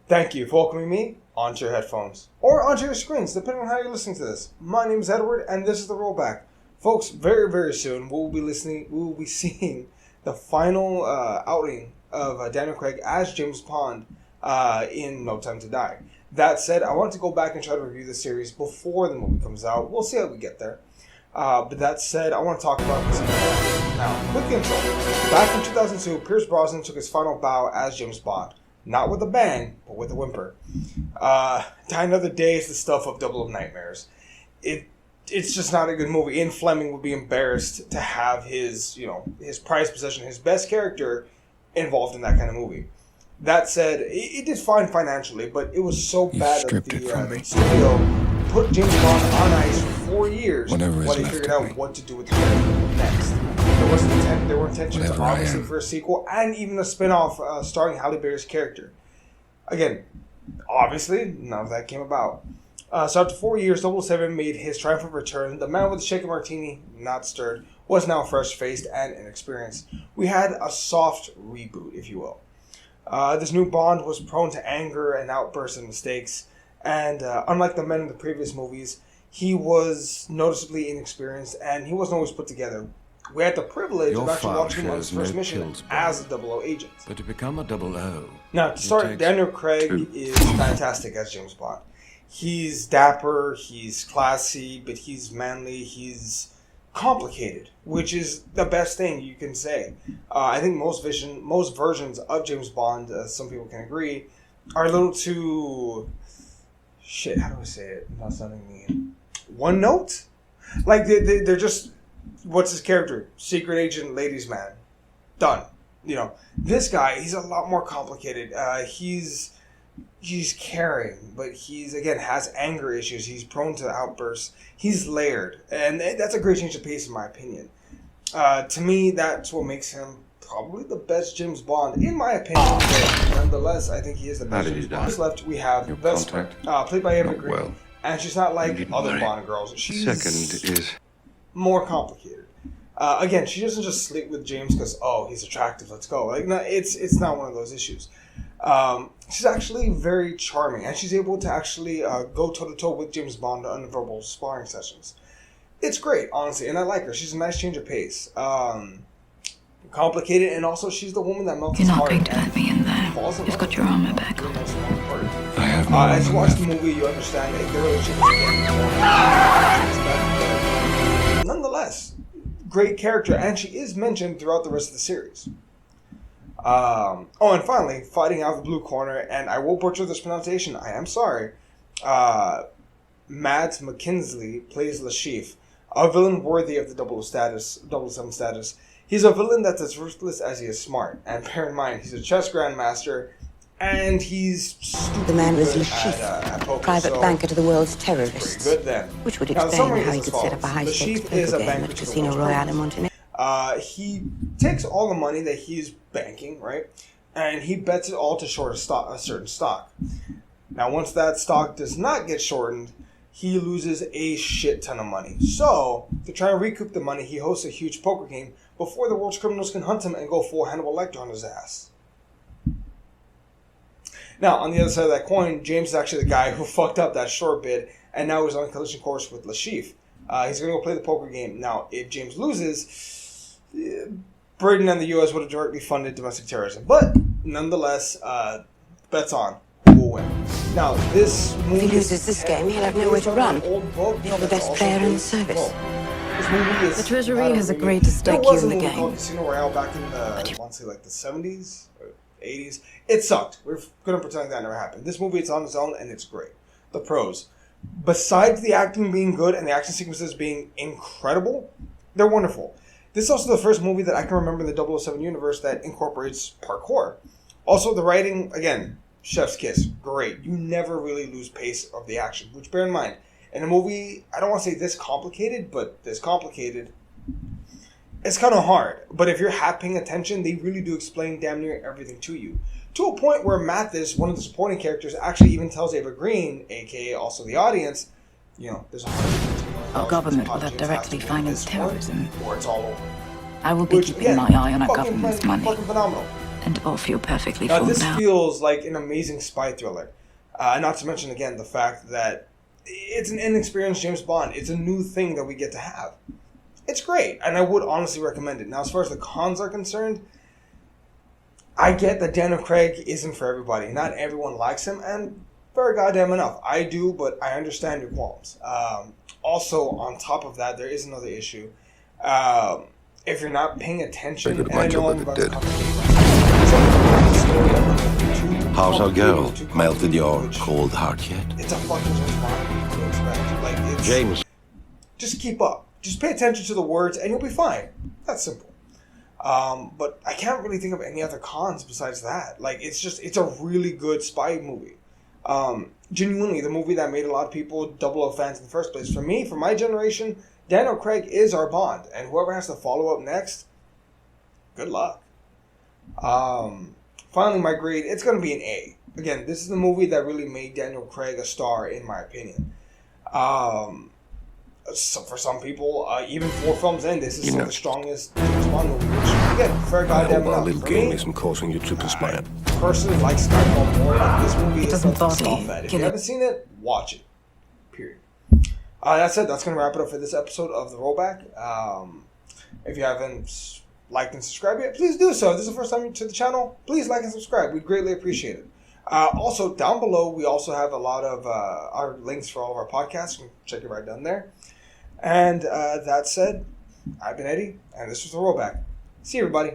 Thank you for welcoming me onto your headphones or onto your screens, depending on how you're listening to this. My name is Edward, and this is the Rollback, folks. Very, very soon, we will be seeing the final outing of Daniel Craig as James Bond in No Time to Die. That said, I want to go back and try to review the series before the movie comes out. We'll see how we get there. But that said, I want to talk about this. Now, quick intro. Back in 2002, Pierce Brosnan took his final bow as James Bond. Not with a bang, but with a whimper. Die Another Day is the stuff of Double of Nightmares. It's just not a good movie. Ian Fleming would be embarrassed to have his prized possession, his best character, involved in that kind of movie. That said, it did fine financially, but it was so bad that the studio put James Bond on ice for 4 years while they figured out what to do with the character next. There were intentions, obviously, for a sequel and even a spin-off starring Halle Berry's character. Again, obviously, none of that came about. So after 4 years, 007 made his triumphant return. The man with the shaken martini, not stirred, was now fresh-faced and inexperienced. We had a soft reboot, if you will. This new Bond was prone to anger and outbursts and mistakes, and unlike the men in the previous movies, he was noticeably inexperienced and he wasn't always put together. We had the privilege of actually watching him on his first mission as a 00 agent. But to become a 00... Now, to start, Daniel Craig is fantastic as James Bond. He's dapper, he's classy, but he's manly, he's complicated, which is the best thing you can say. I think most versions of James Bond, some people can agree, are a little too... Shit, how do I say it? Not sounding mean. One note? Like, they're just... What's his character? Secret agent, ladies' man. Done. This guy, he's a lot more complicated. He's caring, but he's, again, has anger issues. He's prone to outbursts. He's layered. And that's a great change of pace, in my opinion. To me, that's what makes him probably the best James Bond, in my opinion. But nonetheless, I think he is the best James Bond. Just left, we have Vesper, played by Eva Green. Well, and she's not like other Bond girls. She's second is more complicated. Again, she doesn't just sleep with James because, he's attractive, let's go. Like, no, it's not one of those issues. She's actually very charming, and she's able to actually go toe-to-toe with James Bond on verbal sparring sessions. It's great, honestly, and I like her. She's a nice change of pace. Complicated, and also she's the woman that melts his heart. You're not going to let me in there. You've got your armor back on. I have no as you watch the movie, you understand that their relationship is nonetheless, great character, and she is mentioned throughout the rest of the series. And finally, fighting out of the blue corner, and I will butcher this pronunciation, I am sorry. Matt McKinsley plays Lashif, a villain worthy of the 007 status. He's a villain that's as ruthless as he is smart, and bear in mind, he's a chess grandmaster, and he's stupid. The man was Lashif, poker, private banker to the world's terrorists. Good then. Which would explain how he could set up a high-stakes poker game at Casino Royale in Montenegro. He takes all the money that he's banking, right, and he bets it all to short a certain stock. Now, once that stock does not get shortened, he loses a shit ton of money. So, to try and recoup the money, he hosts a huge poker game before the world's criminals can hunt him and go full Hannibal Lecter on his ass. Now, on the other side of that coin, James is actually the guy who fucked up that short bid, and now he's on a collision course with Lashif. He's going to go play the poker game. Now, if James loses, Britain and the U.S. would have directly funded domestic terrorism. But, nonetheless, bets on. We'll win. Now, this movie... If he loses this game, he'll have nowhere to run. You're the best player in the service. This movie is... The Treasury has agreed to stake you in the game. Called Casino Royale back in the, I want to say, like the 70s or 80s. It sucked. We're going to pretend that never happened. This movie, it's on its own, and it's great. The pros. Besides the acting being good and the action sequences being incredible, they're wonderful. This is also the first movie that I can remember in the 007 universe that incorporates parkour. Also, the writing, again, chef's kiss. Great. You never really lose pace of the action, which, bear in mind, in a movie, I don't want to say this complicated, but this complicated, it's kind of hard. But if you're half paying attention, they really do explain damn near everything to you. To a point where Mathis, one of the supporting characters, actually even tells Ava Green, a.k.a. also the audience, there's a Our government will have directly financed terrorism. Or it's all over. I will be keeping my eye on our government's money. Fucking phenomenal. and all feel perfectly Now, formed this out. feels like an amazing spy thriller. Not to mention, again, the fact that it's an inexperienced James Bond. It's a new thing that we get to have. It's great, and I would honestly recommend it. Now, as far as the cons are concerned, I get that Daniel Craig isn't for everybody. Not everyone likes him, and fair goddamn enough. I do, but I understand your qualms. Also, on top of that, there is another issue. If you're not paying attention, Figured and I much know of I'm it about did. to complicate myself. How's our girl? Melted your Which- cold heart yet? It's a fucking James Bond movie to expect. Like, it's, James. just keep up. Just pay attention to the words, and you'll be fine. That's simple. But I can't really think of any other cons besides that. Like, it's a really good spy movie. Genuinely, the movie that made a lot of people 00 fans in the first place. For me, for my generation, Daniel Craig is our Bond, and whoever has to follow up next, good luck. Finally, my grade, it's going to be an A. Again, this is the movie that really made Daniel Craig a star, in my opinion. So for some people, even 4 films in, this is still the strongest James Bond movie. Which, again, fair I goddamn hope our enough. little For game me, isn't causing you to conspire. personally like Skyfall more. Like, this movie is doesn't something to bother you, scoff at. If can you it? haven't seen it, watch it. Period. That said, that's going to wrap it up for this episode of The Rollback. If you haven't liked and subscribed yet, please do so. If this is the first time to the channel, please like and subscribe. We'd greatly appreciate it. Also, down below, we also have a lot of our links for all of our podcasts. You can check it right down there. And that said, I've been Eddie, and this was The Rollback. See you, everybody.